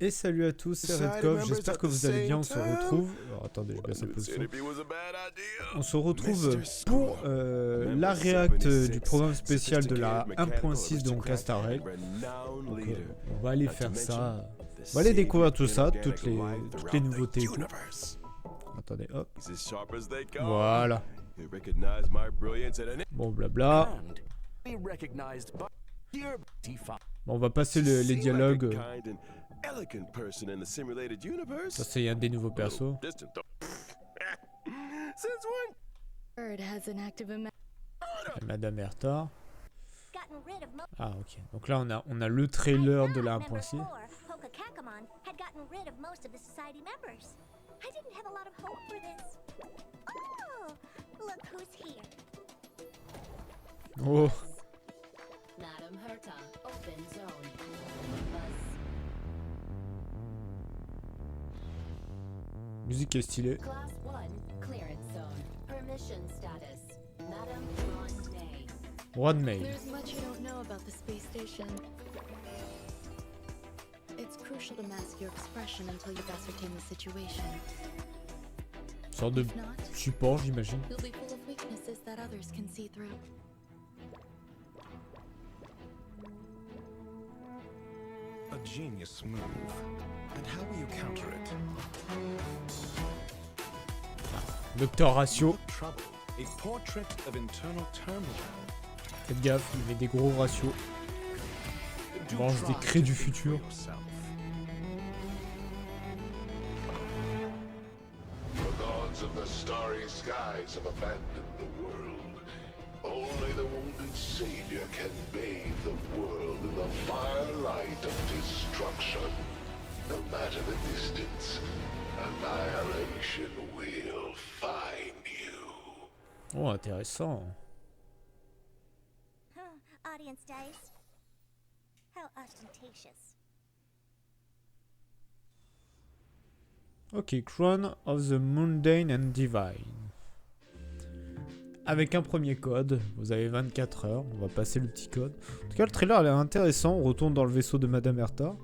Et salut à tous, c'est Redcov, j'espère que vous allez bien, on se retrouve... Alors attendez, je baisse un peu le son. On se retrouve pour la réact du programme spécial de la 1.6 de Honkai Star Rail. Donc on va aller faire ça, on va aller découvrir tout ça, toutes les nouveautés et tout. Attendez, hop. Voilà. Bon, blabla. Bon, on va passer les dialogues. Ça, c'est un des nouveaux persos. Et Madame Herta. Ah, ok. Donc là, on a le trailer de la 1.6. Oh. Madame Herta, open zone. Musique est stylée. Class 1, clearance zone. Permission status. Madame Ruan Mei. Ruan Mei. There's much you don't know about the space station. It's crucial to mask your expression until you've ascertained the situation. Sorte de support, j'imagine. You'll be full of weaknesses that others can see through. A genius move. And how will you counter it? Docteur Ratio. A portrait of internal turmoil. Faites gaffe, il met des gros ratios. Il mange des craies du futur. The gods of the starry skies have abandoned the world. Only the wounded savior can bathe the world in the firelight of destruction. No matter the distance, annihilation will find you. Oh, intéressant. Audience dice. How ostentatious. Ok, Crown of the Mundane and Divine. Avec un premier code, vous avez 24 heures, on va passer le petit code. En tout cas, le trailer a l'air intéressant, on retourne dans le vaisseau de Madame Herta.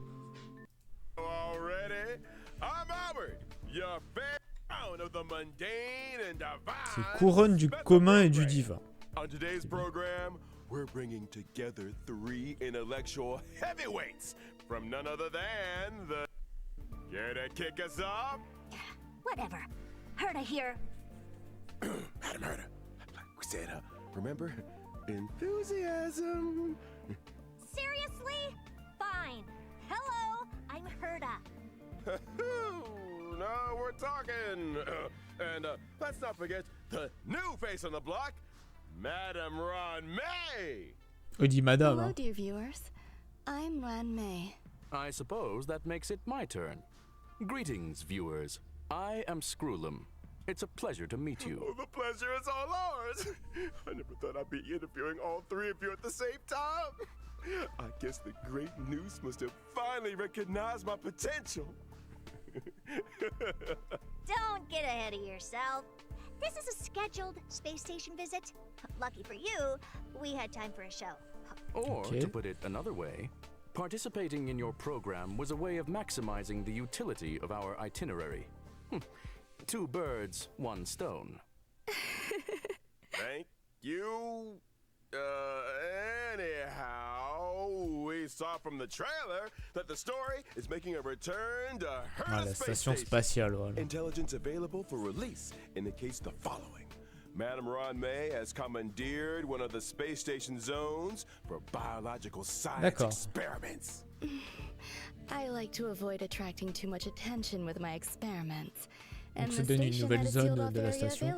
C'est couronne du commun et du divin. We're bringing together three intellectual heavyweights from none other than the... Care to kick us off? Whatever. Herta here. Madam Herta. We said, remember? Enthusiasm. Seriously? Fine. Hello, I'm Herta. No, we're talking. And let's not forget the new face on the block. Madame Ruan Mei! Dit Madame. Hello, dear viewers. I'm Ruan Mei. I suppose that makes it my turn. Greetings, viewers. I am Screwlum. It's a pleasure to meet you. Oh, the pleasure is all ours. I never thought I'd be interviewing all three of you at the same time. I guess the great Noose must have finally recognized my potential. Don't get ahead of yourself. This is a scheduled space station visit. Lucky for you, we had time for a show. Or, to put it another way, participating in your program was a way of maximizing the utility of our itinerary. Two birds, one stone. Thank you. Anyhow, we saw from the trailer that the story is making a return to Herta la Space Station Spatiale, voilà. Intelligence available for release indicates the following. Madame Ruan Mei has commandeered one of the space station zones for biological science experiments. I like to avoid attracting too much attention with my experiments. Donc se donne une nouvelle zone de la station.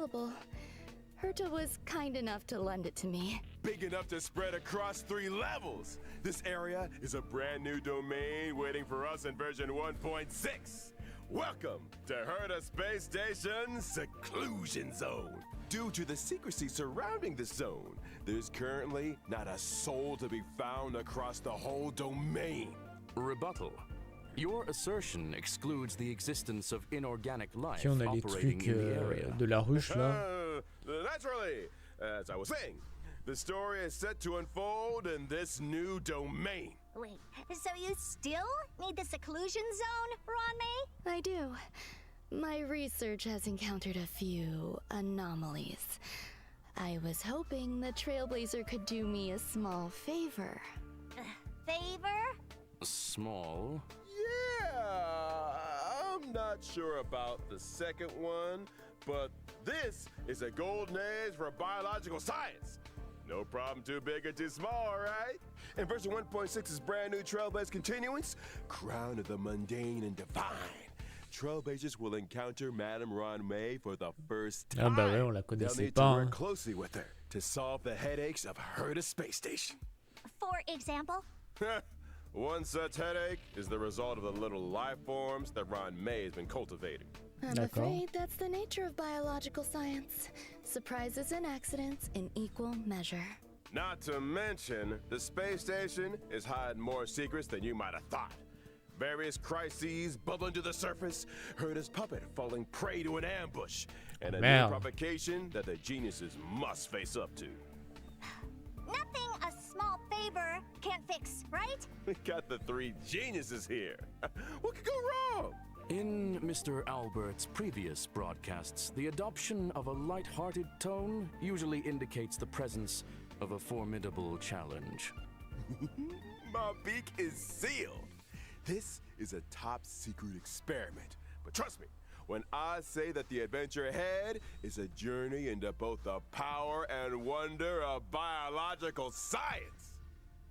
Herta was kind enough to lend it to me. Big enough to spread across 3 levels. This area is a brand new domain waiting for us in version 1.6. Welcome to Herta Space Station's Seclusion Zone. Due to the secrecy surrounding the zone, there's currently not a soul to be found across the whole domain. Rebuttal. Your assertion excludes the existence of inorganic life on a les operating trucs in the area. de la ruche là. Naturally, as I was saying, the story is set to unfold in this new domain. Wait, so you still need the seclusion zone, Ruan Mei? I do. My research has encountered a few anomalies. I was hoping the Trailblazer could do me a small favor. Favor? Small? Yeah, I'm not sure about the second one, but this is a golden age for biological science. No problem too big or too small, right? In version 1.6's brand new Trailblaze continuance, Crown of the Mundane and Divine. Trailblazers will encounter Madame Ruan Mei for the first time. Ah bah ouais, on la They'll connaissait need to pas. work Hein. closely with her to solve the headaches of Herta Space Station. For example? One such headache is the result of the little life forms that Ruan Mei has been cultivating. I'm D'accord. afraid that's the nature of biological science. Surprises and accidents in equal measure. Not to mention, the space station is hiding more secrets than you might have thought. Various crises bubbling to the surface, Herta's puppet falling prey to an ambush, and a new Merde. provocation that the geniuses must face up to. Nothing a small favor can't fix, right? We got the three geniuses here. What could go wrong? In Mr. Albert's previous broadcasts, the adoption of a light-hearted tone usually indicates the presence of a formidable challenge. My beak is sealed. This is a top-secret experiment. But trust me, when I say that the adventure ahead is a journey into both the power and wonder of biological science.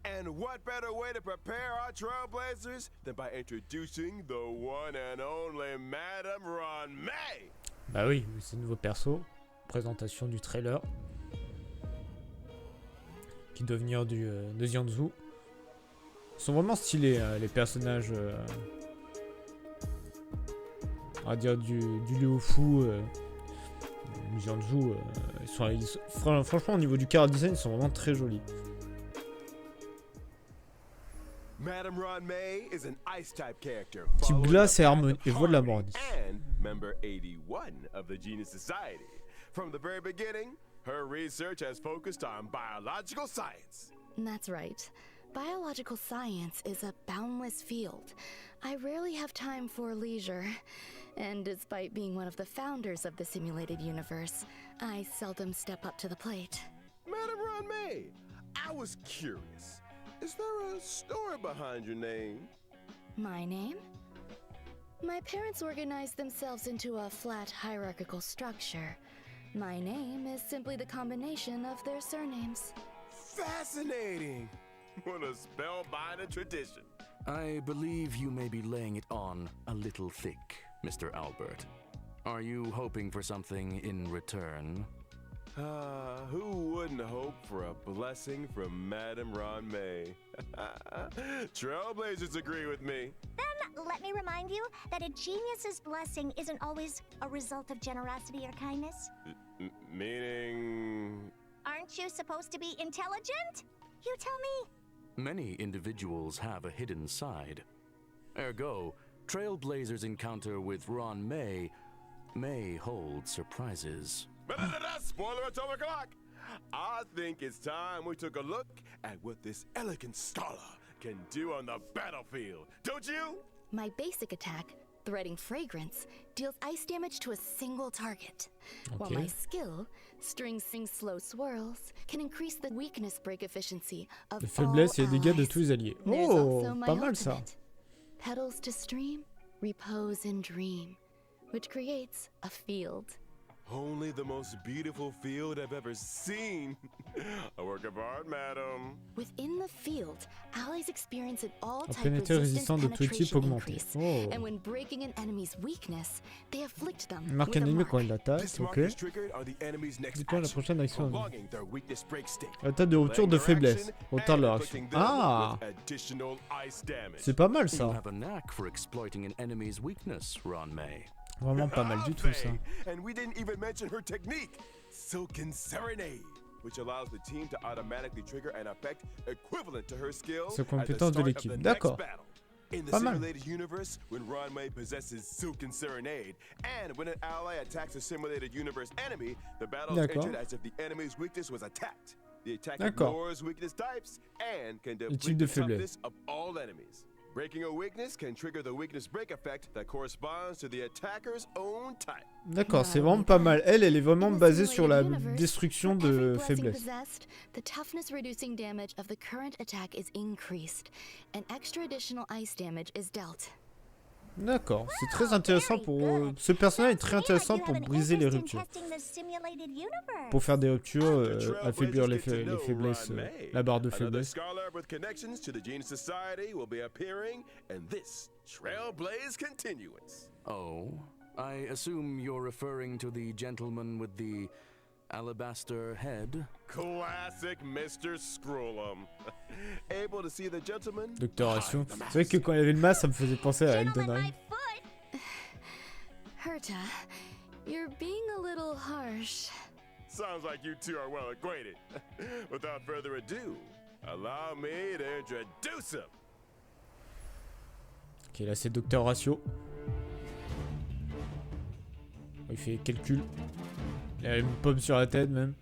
And what better way to prepare our Trailblazers than by introducing the one and only Madame Ruan Mei? Bah oui, c'est nouveau perso. Présentation du trailer. Qui doit venir de Jiangsu. Ils sont vraiment stylés, les personnages. On va dire du Liu Fu. Jiangsu. Franchement, au niveau du chara design, ils sont vraiment très jolis. Madame Ruan Mei is an ice-type character. Type glace et harmonie et voix de la mordie. And member 81 of the Genius Society. From the very beginning, her research has focused on biological science. That's right. Biological science is a boundless field. I rarely have time for leisure. And despite being one of the founders of the simulated universe, I seldom step up to the plate. Madame Ruan Mei, I was curious. Is there a story behind your name? My name? My parents organized themselves into a flat hierarchical structure. My name is simply the combination of their surnames. Fascinating! What a spellbinding tradition. I believe you may be laying it on a little thick, Mr. Albert. Are you hoping for something in return? Who wouldn't hope for a blessing from Madame Ruan Mei? Trailblazers agree with me. Then let me remind you that a genius's blessing isn't always a result of generosity or kindness. Meaning... Aren't you supposed to be intelligent? You tell me. Many individuals have a hidden side. Ergo, Trailblazers' encounter with Ruan Mei may hold surprises. Spoiler atomic clock! I think it's time we took a look at what this elegant scholar can do on the battlefield, don't you? My basic attack, Threading Fragrance, deals ice damage to a single target. While my skill, String Slow Swirls, can increase the weakness break efficiency of De faiblesse et dégâts de allies. tous les alliés. There's Oh, also my pas mal ça. ultimate, Petals to Stream, Repose and Dream, which creates a field. Only the most beautiful field I've ever seen. A work of art, madam. Within the field, allies experience an all-type Pénétrer résistant resistance de tout type penetration augmenté. increase. Oh. And when breaking an enemy's weakness, they afflict them Marque with un a ennemi quand mark. il l'attaque. This mark Ok. is triggered on the enemy's next Dis-toi la action, prochaine action. prolonging their weakness break state. Attaque de rupture de Delaying their faiblesse. action Retard leur and action. inflicting them Ah, with additional ice damage. c'est pas mal You ça. have a knack for exploiting an enemy's weakness, Ruan Mei. Vraiment pas mal du tout ça. And we didn't even mention her technique, Silken Serenade, which allows the team to automatically trigger an effect equivalent to her skill C'est at the compétence de start of l'équipe. the next D'accord. battle. In the Pas mal. simulated universe, when Ruan Mei possesses Silken Serenade, and when an ally attacks a simulated universe enemy, the battle is D'accord. entered as if the enemy's weakness was attacked. The attack D'accord. ignores weakness types and can Les deplete types de the faiblesse. toughness of all enemies. Breaking a weakness can trigger the weakness break effect that corresponds to the attacker's own type. D'accord, c'est vraiment pas mal. Elle est vraiment basée sur la destruction de faiblesse. The toughness reducing damage of the current attack is increased, and extra additional ice damage is dealt. D'accord, c'est très intéressant pour... Ce personnage est très intéressant pour briser les ruptures. Pour faire des ruptures, affaiblir les faiblesses, la barre de faiblesse. Scholar with connections to the Genius Society will be appearing in this Trailblaze continuance. Oh, I assume you're referring to the gentleman with the alabaster head? Classic Mr. Scrollum. Able to see the gentleman? Docteur Ratio. C'est vrai que quand il avait le masque, ça me faisait penser à Elden Ring. Herta, you're being a little harsh. Sounds like you two are well acquainted. Without further ado, allow me to introduce him. Ok, là c'est Docteur Ratio. Il fait calcul. Il a une pomme sur la tête même.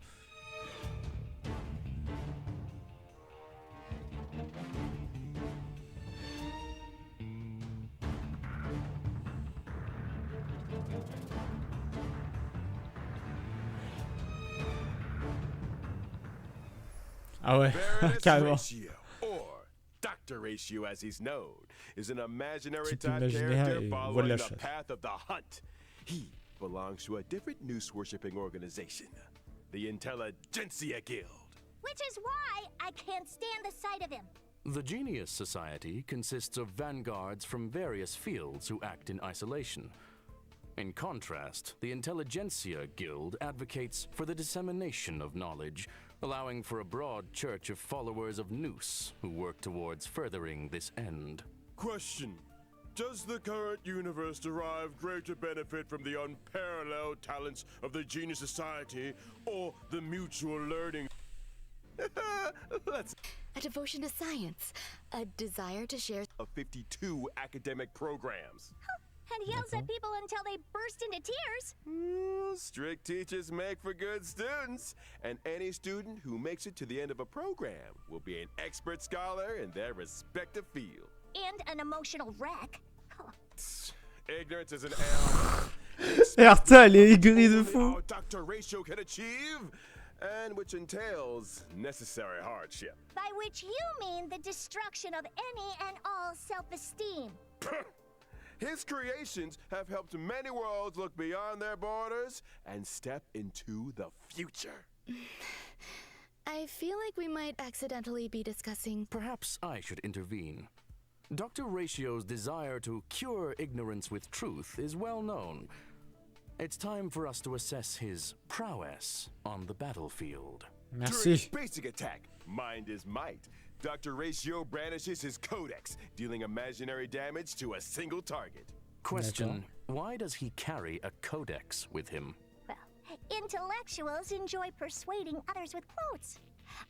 Ah ouais, carrément. Ratio, or Dr. Ratio as he's known, is an imaginary Type type imaginaire character et voit de following la the chasse. path of the hunt. He belongs to a different noose-worshipping organization, the Intelligentsia Guild. Which is why I can't stand the sight of him. The Genius Society consists of vanguards from various fields who act in isolation. In contrast, the Intelligentsia Guild advocates for the dissemination of knowledge, allowing for a broad church of followers of Noose who work towards furthering this end. Question. Does the current universe derive greater benefit from the unparalleled talents of the Genius Society or the mutual learning? Let's A devotion to science, a desire to share of 52 academic programs. And yells at people until they burst into tears. Strict teachers make for good students, and any student who makes it to the end of a program will be an expert scholar in their respective field. And an emotional wreck. Ignorance is an error. Herta, elle est aigrie de fou. Our Dr. Ratio can achieve, and which entails necessary hardship. By which you mean the destruction of any and all self-esteem. His creations have helped many worlds look beyond their borders and step into the future. I feel like we might accidentally be discussing. Perhaps I should intervene. Dr. Ratio's desire to cure ignorance with truth is well known. It's time for us to assess his prowess on the battlefield. During Merci. his basic attack, Mind is Might, Dr. Ratio brandishes his codex, dealing imaginary damage to a single target. Question, why does he carry a codex with him? Well, intellectuals enjoy persuading others with quotes.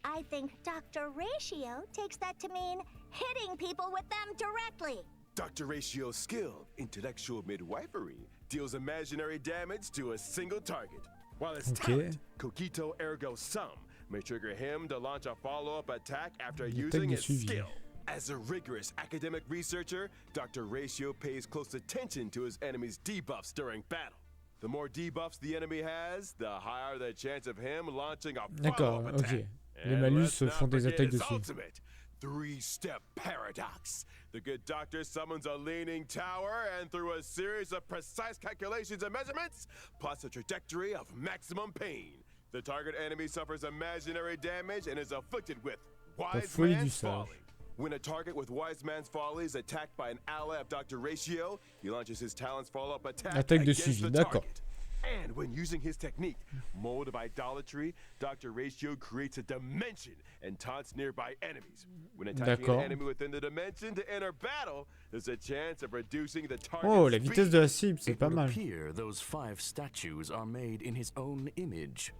I think Dr. Ratio takes that to mean hitting people with them directly. Dr. Ratio's skill, intellectual midwifery, deals imaginary damage to a single target, while his talent, Cogito Ergo Sum, may trigger him to launch a follow-up attack after using his skill. As a rigorous academic researcher, Dr. Ratio pays close attention to his enemy's debuffs during battle. The more debuffs the enemy has, the higher the chance of him launching a D'accord, follow-up attack. ok. Les malus font des attaques dessus. Ultimate three-step paradox. The good doctor summons a leaning tower, and through a series of precise calculations and measurements, plots a trajectory of maximum pain. The target enemy suffers imaginary damage and is afflicted with Wise Man's Folly. When a target with Wise Man's Folly is attacked by an ally of Dr. Ratio, he launches his talent's follow-up attack Attaque de against suivi, the d'accord. target. And when using his technique, Mold of Idolatry, Dr. Ratio creates a dimension and taunts nearby enemies. When attacking an enemy within the dimension to enter battle, there's a chance of reducing the target's Oh, la vitesse speed. de la cible, c'est It pas would mal. appear those 5 statues are made in his own image.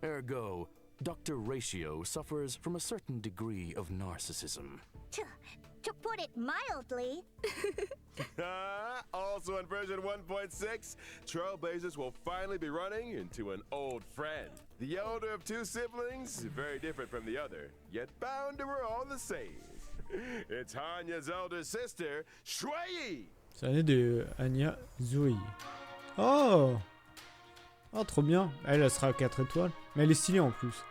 Ergo, Dr. Ratio suffers from a certain degree of narcissism. To put it mildly, All Also in version 1.6, Trailblazers will finally be running into an old friend. The elder of two siblings, very different from the other, yet bound to her all the same. It's Hanya's elder sister, Xueyi. C'est l'année de Anya Xueyi. Oh! Oh, trop bien. Elle sera à 4 étoiles. Mais elle est stylée en plus.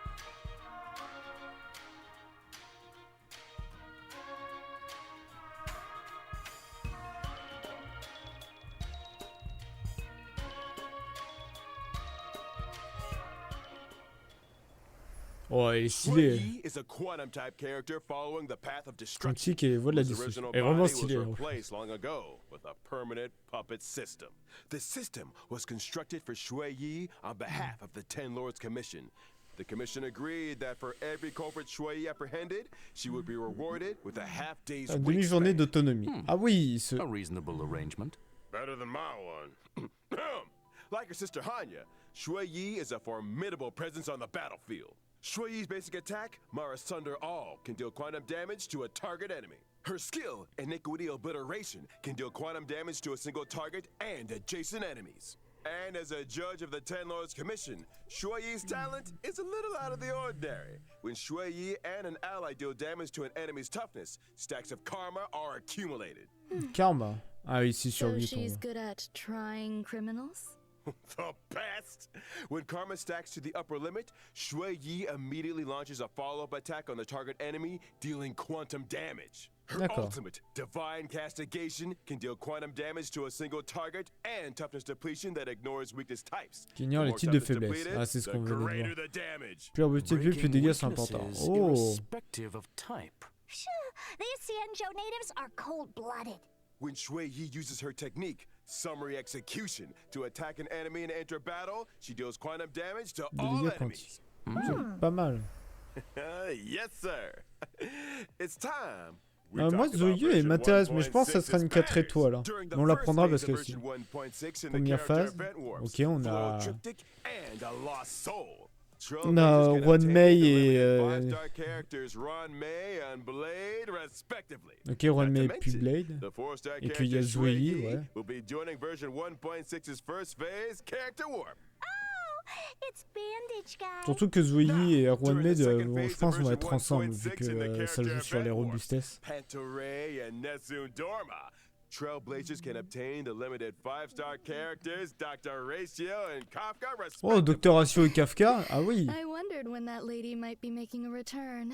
Oh, elle est stylée. Xueyi is a quantum type character following the path of destruction. Quantique et voix de la destruction. Elle est vraiment stylée. Was replaced long ago with a permanent puppet system. The system was constructed for Xueyi on behalf of the Ten Lords Commission. The commission agreed that for every culprit Xueyi apprehended, she would be rewarded with a half-day's Une demi-journée d'autonomie. Ah oui, ce... A reasonable arrangement. Better than my one. Like her sister Hanya, Xueyi is a formidable presence on the battlefield. Xueyi's basic attack, Mara Sunder All, can deal quantum damage to a target enemy. Her skill, Iniquity Obliteration, can deal quantum damage to a single target and adjacent enemies. And as a judge of the Ten Lords Commission, Xueyi's talent is a little out of the ordinary. When Xueyi and an ally deal damage to an enemy's toughness, stacks of karma are accumulated. Karma. Ah oui, c'est sur So 8. she's good at trying criminals? The best! When karma stacks to the upper limit, Xueyi immediately launches a follow-up attack on the target enemy, dealing quantum damage. Her ultimate, Divine Castigation, can deal quantum damage to a single target and toughness depletion that ignores weakness types. Qui ignore les types de faiblesse. Ah, c'est ce qu'on veut voir. Plus la multiplie, plus les dégâts sont importants. Oh! Irrespective of type. These Xianzhou natives are cold-blooded. When Xueyi uses her technique, Summary Execution, to attack an enemy and enter battle, she deals quantum damage to all enemies. C'est pas mal. Yes, sir. It's time. Moi, Xueyi, elle m'intéresse, mais je pense que ça sera une 4 étoiles. Hein. Mais on la prendra parce que c'est première phase. Ok, on a... On a Ruan Mei et... Ok, Ruan Mei puis Blade. Et puis il y a Xueyi, ouais. Surtout que Xueyi et Ruan Mei, je pense, vont être ensemble, vu que ça joue sur les robustesses. Trailblazers can obtain the limited 5-star characters Dr. Ratio and Kafka Oh, Dr. Ratio et Kafka? Ah oui. I wondered when that lady might be making a return.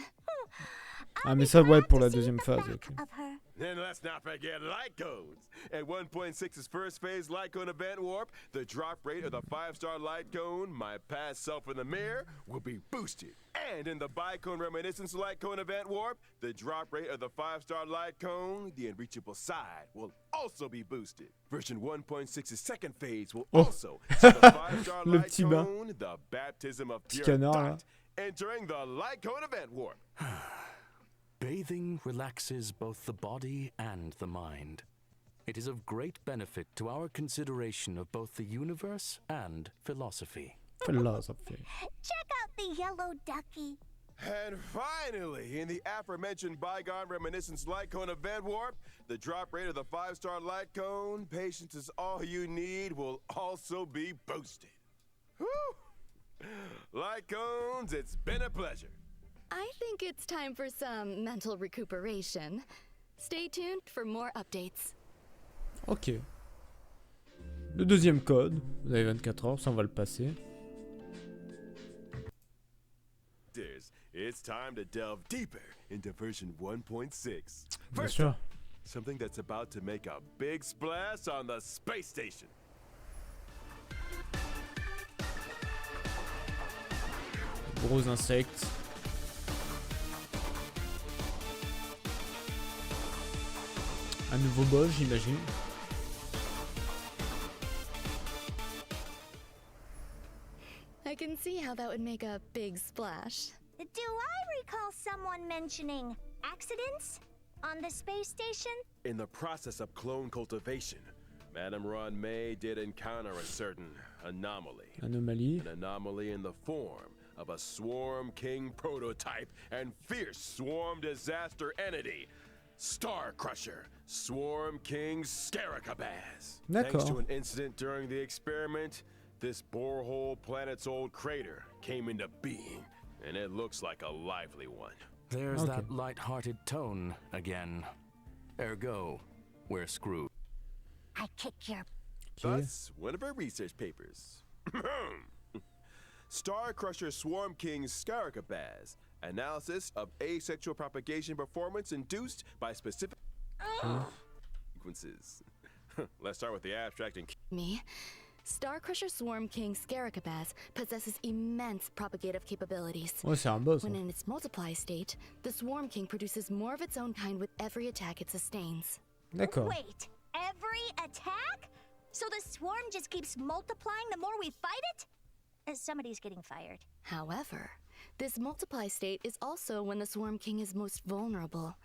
Ah mais ça ouais pour la deuxième phase. Okay. Then let's not forget light cones. At 1.6's first phase light cone event warp, the drop rate of the 5-star light cone, my past self in the mirror, will be boosted. And in the bicone reminiscence light cone event warp, the drop rate of the 5-star light cone, the unreachable side, will also be boosted. Version 1.6's second phase will also see the 5-star light cone, the baptism of pure thought, entering the light cone event warp. Bathing relaxes both the body and the mind. It is of great benefit to our consideration of both the universe and philosophy. Philosophy. Check out the yellow ducky. And finally, in the aforementioned bygone reminiscence light cone event warp, the drop rate of the 5-star light cone, patience is all you need, will also be boosted. Whew! Light cones, it's been a pleasure. I think it's time for some mental recuperation. Stay tuned for more updates. Ok. Le deuxième code, vous avez 24 heures, ça on va le passer. It's time to delve deeper into version 1.6. Bien sûr. Something that's about to make a big splash on the space station. Gros insectes. Un nouveau boss, j'imagine. I can see how that would make a big splash. Do I recall someone mentioning accidents on the space station? In the process of clone cultivation, Madame Ruan Mei did encounter a certain anomaly. Anomalie. An anomaly in the form of a Swarm King prototype and fierce Swarm Disaster entity. Star Crusher, Swarm King Scaricabaz. D'accord. Thanks to an incident during the experiment, this borehole planet's old crater came into being, and it looks like a lively one. There's Okay. that light-hearted tone again. Ergo, we're screwed. I kick your... Thus, one of our research papers. Star Crusher Swarm King Scaricabaz. Analysis of asexual propagation performance induced by specific sequences. Let's start with the abstract and Me. Starcrusher Swarm King Scaricabaz possesses immense propagative capabilities. Ouais, c'est un boss. When Hein. in its multiply state, the Swarm King produces more of its own kind with every attack it sustains. D'accord. Wait, every attack? So the swarm just keeps multiplying the more we fight it? Somebody's getting fired. However, this multiply state is also when the Swarm King is most vulnerable.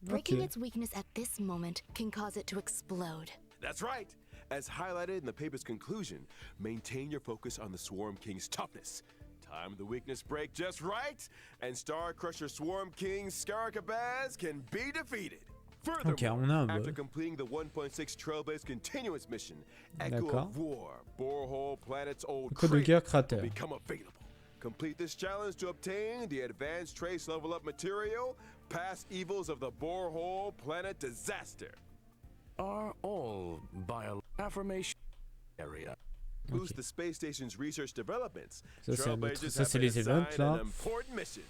Breaking Okay. its weakness at this moment can cause it to explode. That's right. As highlighted in the paper's conclusion, maintain your focus on the Swarm King's toughness. Time the weakness break just right, and Star Crusher Swarm King Scaricabaz can be defeated. Furthermore, Ok, on a un after boss. completing the 1.6 Trailblaze continuous mission, Echo D'accord. of War, Borehole Planet's old Code de crater guerre cratère. will become available. Complete this challenge to obtain the advanced trace level up material, past evils of the Borehole Planet disaster. Are all affirmation area. Boost the space station's research developments. Ça, c'est un autre- Trailblazers ça, have c'est been les events, assigned là. an important mission.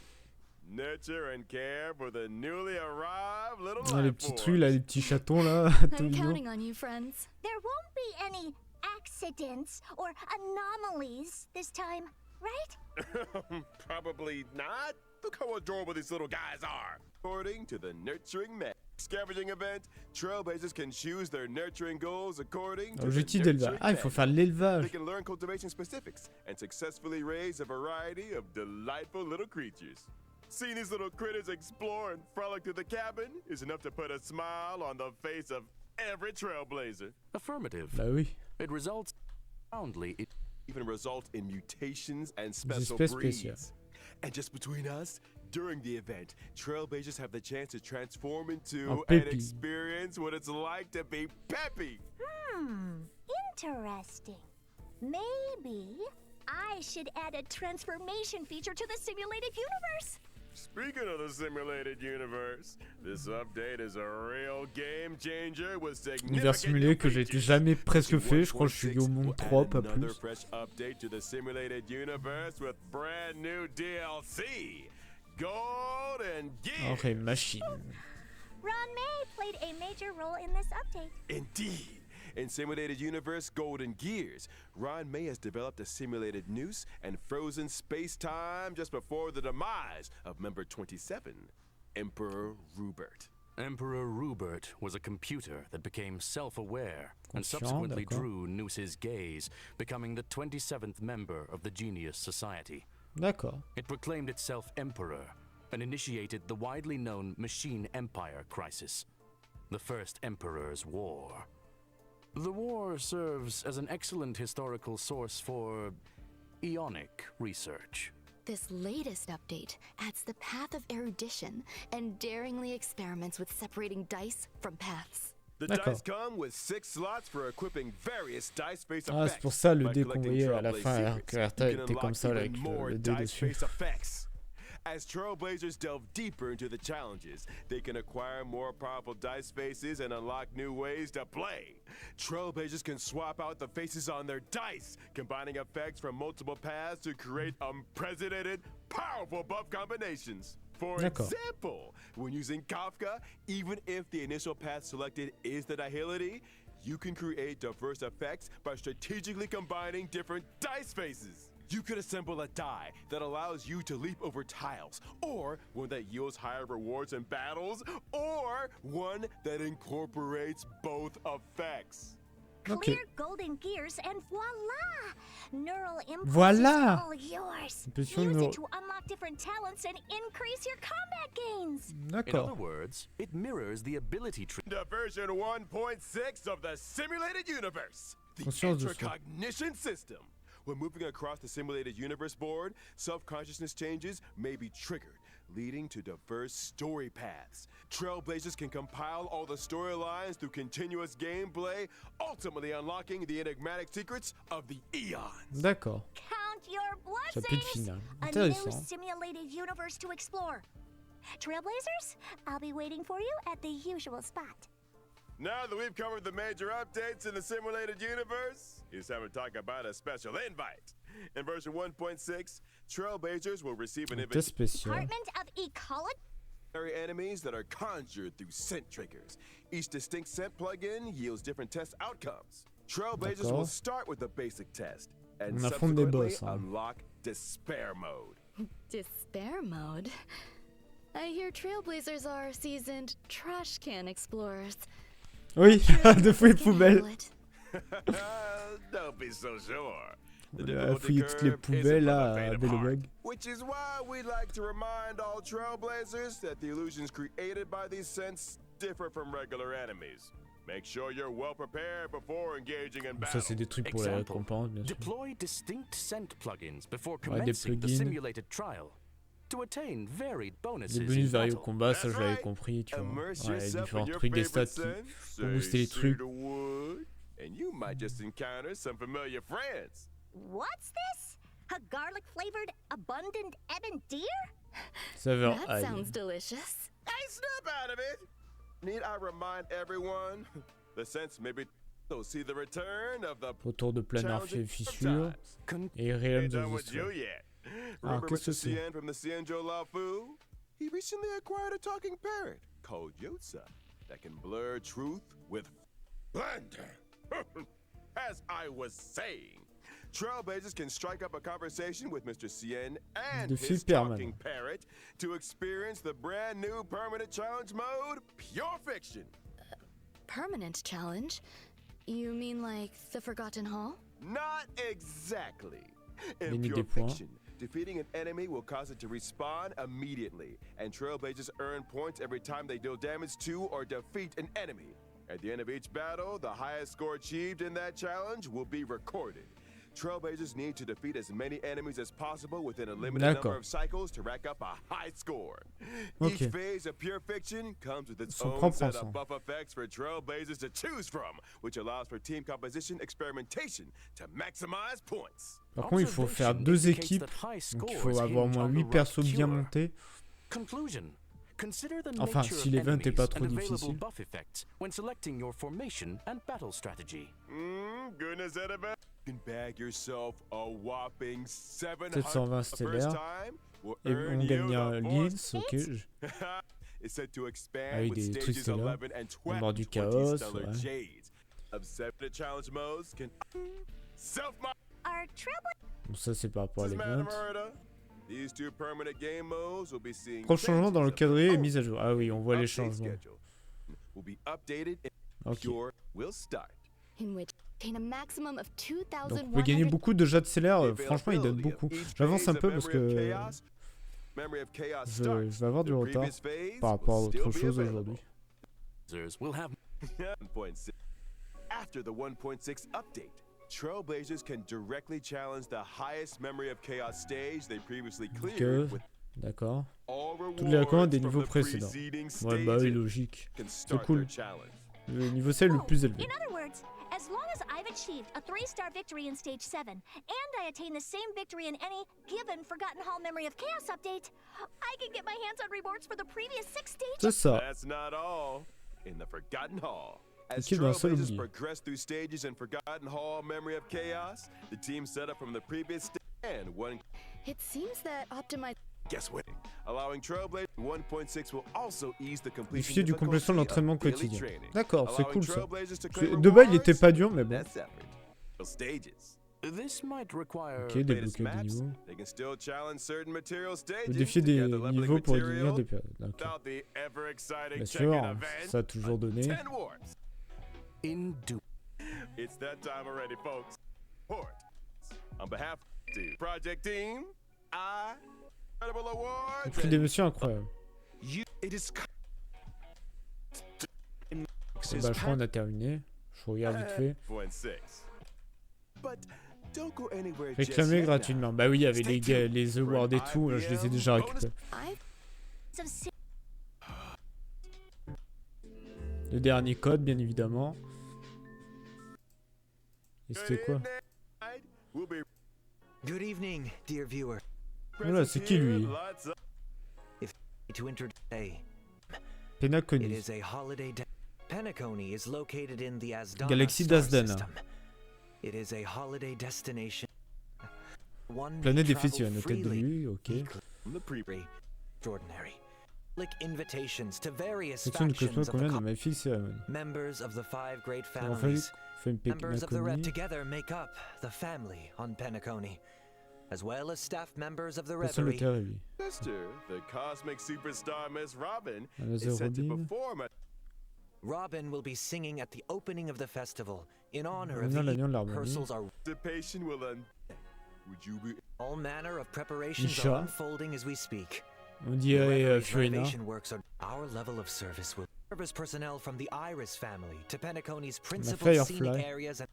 Nurture and care for the newly arrived little Ah, les life petits trucs là, forms. les petits chatons là, tout I'm mignon. counting on you, friends. There won't be any accidents or anomalies this time, right? Probably not. Look how adorable these little guys are. According to the Nurturing Mech scavenging event, Trailblazers can choose their nurturing goals according to the Objectif d'élevage. Nurturing Ah, il faut Mech. faire de They l'élevage. can learn cultivation specifics and successfully raise a variety of delightful little creatures. Seeing these little critters explore and frolic through the cabin is enough to put a smile on the face of every Trailblazer. Affirmative. Bah oui. It results profoundly in Even result in mutations and special espèces breeds. spéciales. And just between us, during the event, Trailblazers have the chance to transform into En and Peppy. experience what it's like to be Peppy. Interesting. Maybe I should add a transformation feature to the simulated universe. Speaking of the simulated universe, this update is a real game changer with Univers significant simulé new que j'ai features. jamais presque fait. Je crois que je suis au 1.6 monde will 3, add pas another plus. fresh update to the simulated universe with brand new DLC. Gold and gear. Oh, machine. Ruan Mei played a major role in this update. Indeed. In Simulated Universe Golden Gears, Ruan Mei has developed a simulated noose and frozen space-time just before the demise of member 27, Emperor Rupert. Emperor Rupert was a computer that became self-aware and Conscient, subsequently d'accord. drew Noose's gaze, becoming the 27th member of the Genius Society. D'accord. It proclaimed itself Emperor and initiated the widely known Machine Empire crisis, the First Emperor's War. The war serves as an excellent historical source for Ionic research. This latest update adds the path of erudition and daringly experiments with separating dice from paths. The D'accord. dice come with 6 slots for equipping various dice face Ah, effects. c'est pour ça le By dé qu'on collecting voyait à la Trailblaze fin, secrets, que Herta you can était comme unlock ça là, even avec more le dé dice dessus. face effects. As Trailblazers delve deeper into the challenges, they can acquire more powerful dice faces and unlock new ways to play. Trailblazers can swap out the faces on their dice, combining effects from multiple paths to create unprecedented, powerful buff combinations. For D'accord. example, when using Kafka, even if the initial path selected is the nihility, you can create diverse effects by strategically combining different dice faces. You could assemble a die that allows you to leap over tiles, or one that yields higher rewards in battles, or one that incorporates both effects. Ok. Clear golden gears and voila! Neural impulse Voilà! is all yours. Impulsion Use neuro- it to unlock different talents and increase your combat gains. In other D'accord. words, it mirrors the ability tree. To version 1.6 of the simulated universe, the Conscience de soi. intracognition system. When moving across the simulated universe board, self-consciousness changes may be triggered, leading to diverse story paths. Trailblazers can compile all the storylines through continuous gameplay, ultimately unlocking the enigmatic secrets of the eons. D'accord. Count your Chapitre blessings. final. A new Intéressant. simulated universe to explore. Trailblazers, I'll be waiting for you at the usual spot. Now that we've covered the major updates in the simulated universe, it's time to talk about a special invite. In version 1.6, Trailblazers will receive an Test spécial. Department of Ecology. enemies that are conjured through scent triggers. Each distinct scent plugin yields different test outcomes. Trailblazers will start with the basic test and On affronte des subsequently boss, hein. unlock Despair Mode. Despair mode? I hear Trailblazers are seasoned trash can explorers. Oui, de fouiller Can poubelles. handle it. Don't be so sure. The On a difficulty fouillé toutes les curve poubelles isn't for là the à faint of Bellobug. heart, which is why we'd like to remind all Trailblazers that the illusions created by these scents differ from regular enemies. Make sure you're well prepared before engaging in Ça battle. c'est des trucs pour la Example, récompense, bien sûr. deploy distinct scent plugins before Ouais, des commencing the plugins. simulated trial to attain varied bonuses Les in bonus variés au battle. combat, ça je That's l'avais right. compris, tu vois. Immerse Ouais, les yourself in différents your trucs, des stats favorite qui scents, vont booster les say trucs. cedarwood, and you might just encounter some familiar friends. What's this? A garlic flavored abundant ebon deer? Saveur That ail. sounds delicious. Hey, snap out of it! Need I remind everyone? The sense maybe they'll see the return of the Retour de planar challenging fissure times. et Ain't Realms done of with the you Soul. yet. Ah, Remember qu'est-ce que Mr. c'est? Cien from the Cienjo Lafu? He recently acquired a talking parrot called Yotza that can blur truth with splendor. As I was saying, Trailblazers can strike up a conversation with Mr. Cien and De his Superman. talking parrot to experience the brand new permanent challenge mode, Pure Fiction. Permanent challenge? You mean like the Forgotten Hall? Not exactly. In Limite Pure des points. Fiction, defeating an enemy will cause it to respawn immediately, and Trailblazers earn points every time they deal damage to or defeat an enemy. At the end of each battle, the highest score achieved in that challenge will be recorded. Trailblazers need to defeat as many enemies as possible within a limited number D'accord. of cycles to rack up a high score. Ok. Each phase of Pure Fiction comes with its Son own propre set of ensemble. buff effects for Trailblazers to choose from, which allows for team composition experimentation to maximize points. Par contre, il faut faire deux équipes, donc il faut avoir au moins 8 persos bien montés. Conclusion. Consider the Enfin, nature si of l'event est pas enemies trop and available difficile. buff effects when selecting your formation and battle strategy. Goodness, Annabelle. You can bag yourself a whopping 700 720 the first stellaires. time. Will Et earn on gagne you un the Lens, bonus. ok. It's set to Ah expand oui, with des trucs stages stellaires. 11 and Mort du 20 chaos, stellar ouais. jades. Obsessive challenge modes can self-mod. Are Trailblazers Bon, ça c'est par rapport à Madam l'event. Herta. These two permanent game modes will be seeing Gros changement dans le changes of calendrier et their mise à jour. Ah oui, on voit les update changements. schedule. Will be updated and Ok. Pure will start. In which obtain a maximum of Donc on peut gagner 2,100. beaucoup de jets de salaire, franchement il donne beaucoup. J'avance un peu parce que je vais avoir du retard par rapport à autre chose aujourd'hui. Users will have 1.6. After the 1.6 update, Trailblazers can directly challenge the highest Memory of Chaos stage they previously Que, cleared with d'accord. all Toutes les recommandes des rewards niveaux from the précédents. preceding Ouais, bah oui, stages logique. can C'est start cool. their challenge. Le niveau c'est le plus élevé. In other words, as long as I've achieved a 3-star victory in Stage 7, and I attain the same victory in any given Forgotten Hall Memory of Chaos update, I can get my hands on rewards for the previous 6 stages. C'est ça. That's not all. In the Forgotten Hall, as Qui d'un seul Trailblazers oublié. progress through stages in Forgotten Hall Memory of Chaos, the team set up from the previous stage and one It seems that optimize guess what? Allowing Trailblazer 1.6 will also ease the completion Difficile du complétion de l'entraînement daily quotidien. training. D'accord, c'est Allowing cool ça. Trailblazers to claim De base il était rewards, pas dur mais bon. that's effort. Stages. This might require Ok, Latest débloquer des maps, niveaux. they can still challenge certain material stages Faut défier to des get the leveling niveaux pour material éliminer des périodes. Ok. without the ever exciting Bien check-in sûr, event. ça a toujours donné. 10 warps. in due. It's that time already, folks. Port. On behalf of the project team, incredible J'ai awards. pris des missions incroyables. It is Et bah je crois qu'on a terminé. Je regarde vite fait. 1.6. But don't go anywhere just Réclamer yet gratuitement. Bah oui, il y avait les awards et tout, je les ai déjà récupérés. I Le dernier code, bien évidemment. Et c'était quoi? Good evening, dear viewer. Voilà, c'est qui lui? To enter today. Penacony. It is a holiday day. Penacony is located in the Asdana Galaxie star d'Asdana. system. It is a holiday destination. One Planète may des travel festivals, tête de freely. lui, ok. Extraordinary. Public invitations to various Section de factions classement of the convient de ma fixe cérémonie. members of the 5 great On families. fait une Members of the Penacony. together make up the family on Penacony, as well as staff members of the Personne le reverie. terre, lui. Sister, the cosmic superstar Miss Robin, Mademoiselle is set to Robin. perform at Robin will be singing at the opening of the festival in honor of Maintenant, the l'agneau de l'harmonie. rehearsals are participation will would you be all manner of preparations Misha. are unfolding as we speak. On dirait Reverie Xueyi. renovation works are our level of service will service personnel from the Iris family to Penacony's principal Firefly. scenic areas and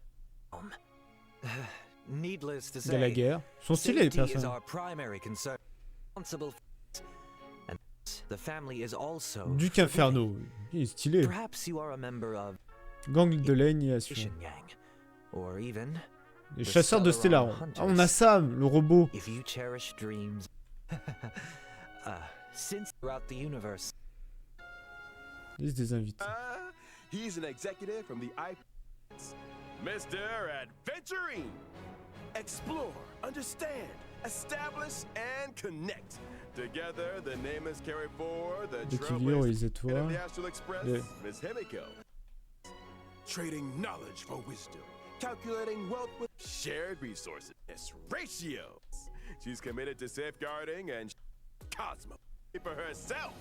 home. Needless to De la say, guerre. Sont stylés, les safety is personnes. our primary concern. Responsible for it. And the family is also Duc forbidden. Inferno. Il est stylé. Perhaps you are a member of Gang de l'annihilation. Station Gang, or even Les chasseurs de Stellaron. Ah, on a Sam, le robot. if you cherish dreams. Since throughout the universe, Liste des invités. he's an executive from the Mr. Adventuring. Explore, understand, establish, and connect. Together, the name is carried forward the De qui vient, trailblazers réalisateur. of the Astral Express, Yeah. Miss Himiko. Trading knowledge for wisdom, calculating wealth with shared resources, ratios. She's committed to safeguarding and Cosmo for herself,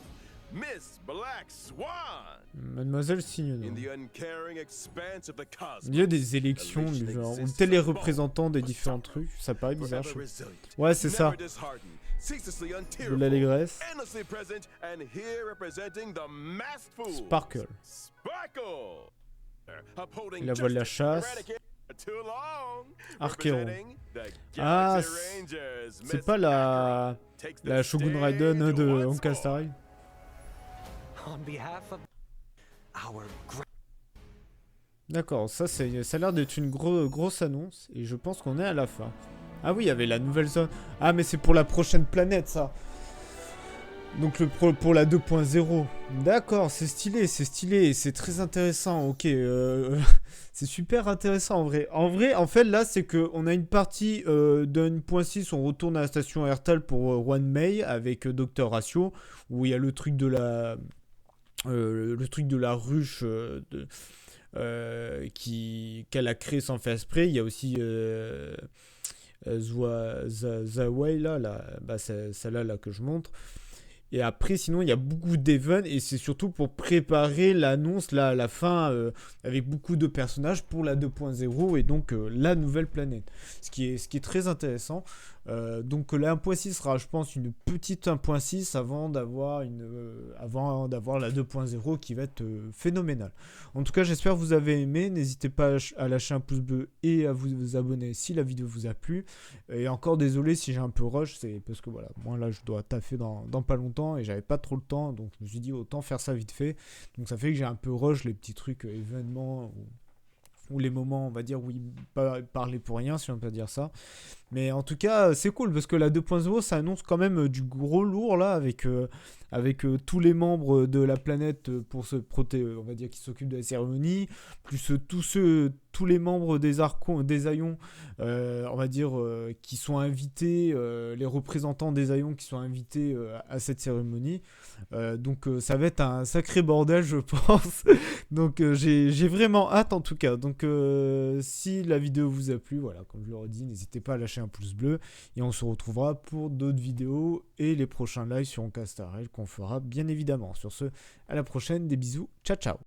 Miss Black Swan. Mademoiselle Signon. In the uncaring expanse of the cosmos. Il y a des élections du genre, où tel les représentants des différents trucs, ça paraît bizarre. Forever Je... resilient, Ouais, c'est ça. never disheartened, ceaselessly De untearful, l'allégresse. endlessly present, and here representing the masked fool. Sparkle. Sparkle. Upholding La voix de la justice, chasse. eradicating too long, Archéron. representing the Ah, Galaxy Rangers, c'est Miss pas la takes the Shogun stage Raiden de once Honkai more. Star Rail. on behalf of our D'accord, ça a l'air d'être une grosse annonce et je pense qu'on est à la fin. Ah oui, il y avait la nouvelle zone. Ah mais c'est pour la prochaine planète ça. Donc pour la 2.0. D'accord, c'est stylé, c'est très intéressant. OK, c'est super intéressant en vrai. En fait là, c'est que on a une partie de 1.6, on retourne à la station Herta pour Ruan Mei avec Dr Ratio où il y a le truc de la ruche qu'elle a créé sans faire exprès. Il y a aussi Xueyi là, celle-là là, que je montre. Et après, sinon, il y a beaucoup d'events et c'est surtout pour préparer l'annonce là, à la fin avec beaucoup de personnages pour la 2.0 et donc la nouvelle planète. Ce qui est très intéressant. Donc la 1.6 sera, je pense, une petite 1.6 avant d'avoir la 2.0 qui va être phénoménale. En tout cas, j'espère que vous avez aimé. N'hésitez pas à lâcher un pouce bleu et à vous abonner si la vidéo vous a plu. Et encore désolé si j'ai un peu rush, c'est parce que voilà, moi là je dois taffer dans pas longtemps et j'avais pas trop le temps, donc je me suis dit autant faire ça vite fait. Donc ça fait que j'ai un peu rush les petits trucs événements ou les moments, on va dire, où il parlait pour rien, si on peut dire ça. Mais en tout cas, c'est cool, parce que la 2.0, ça annonce quand même du gros lourd, là, avec tous les membres de la planète pour se on va dire, qui s'occupent de la cérémonie, plus tous les membres des Aïons, on va dire, qui sont invités, les représentants des Aïons qui sont invités à cette cérémonie. Donc ça va être un sacré bordel, je pense. Donc j'ai vraiment hâte, en tout cas. Donc si la vidéo vous a plu, voilà, comme je l'aurais dit, n'hésitez pas à lâcher un pouce bleu. Et on se retrouvera pour d'autres vidéos et les prochains lives sur Honkai Star Rail qu'on fera bien évidemment. Sur ce, à la prochaine, des bisous, ciao ciao.